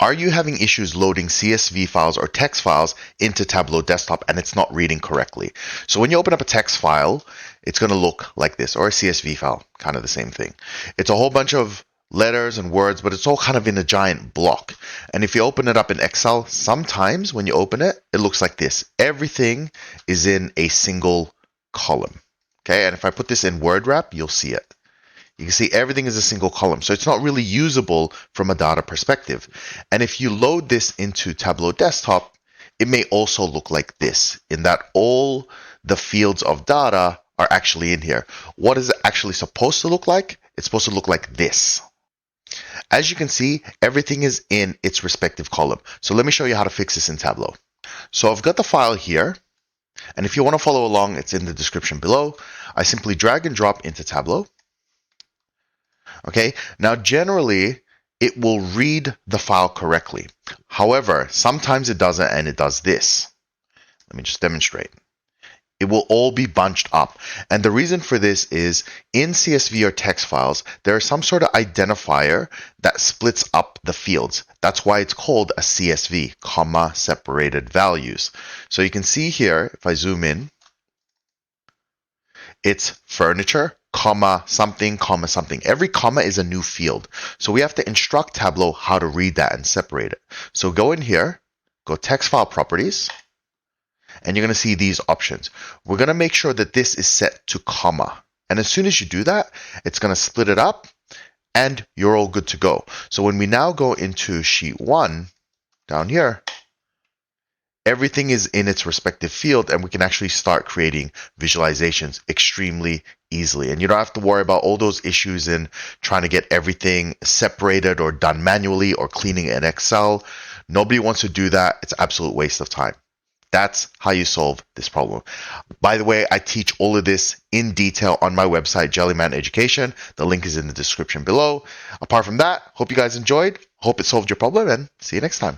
Are you having issues loading CSV files or text files into Tableau Desktop and it's not reading correctly? So when you open up a text file, it's going to look like this, or a CSV file, kind of the same thing. It's a whole bunch of letters and words, but it's all kind of in a giant block. And if you open it up in Excel, sometimes when you open it, it looks like this. Everything is in a single column. Okay, and if I put this in Word Wrap, you'll see it. You can see everything is a single column, so it's not really usable from a data perspective. And if you load this into Tableau Desktop, it may also look like this, in that all the fields of data are actually in here. What is it actually supposed to look like? It's supposed to look like this. As you can see, everything is in its respective column. So let me show you how to fix this in Tableau. So I've got the file here, and if you want to follow along, it's in the description below. I simply drag and drop into Tableau. Okay, now generally it will read the file correctly. However, sometimes it doesn't, and it does this. Let me just demonstrate. It will all be bunched up. And the reason for this is in CSV or text files, there is some sort of identifier that splits up the fields. That's why it's called a CSV, comma separated values. So you can see here, if I zoom in, it's furniture, comma something, comma something. Every comma is a new field. So we have to instruct Tableau how to read that and separate it. So go in here, go text file properties, and you're going to see these options. We're going to make sure that this is set to comma. And as soon as you do that, it's going to split it up and you're all good to go. So when we now go into sheet 1 down here, everything is in its respective field and we can actually start creating visualizations extremely easily. And you don't have to worry about all those issues in trying to get everything separated or done manually or cleaning it in Excel. Nobody wants to do that. It's an absolute waste of time. That's how you solve this problem. By the way, I teach all of this in detail on my website, Jellyman Education. The link is in the description below. Apart from that, hope you guys enjoyed. Hope it solved your problem, and see you next time.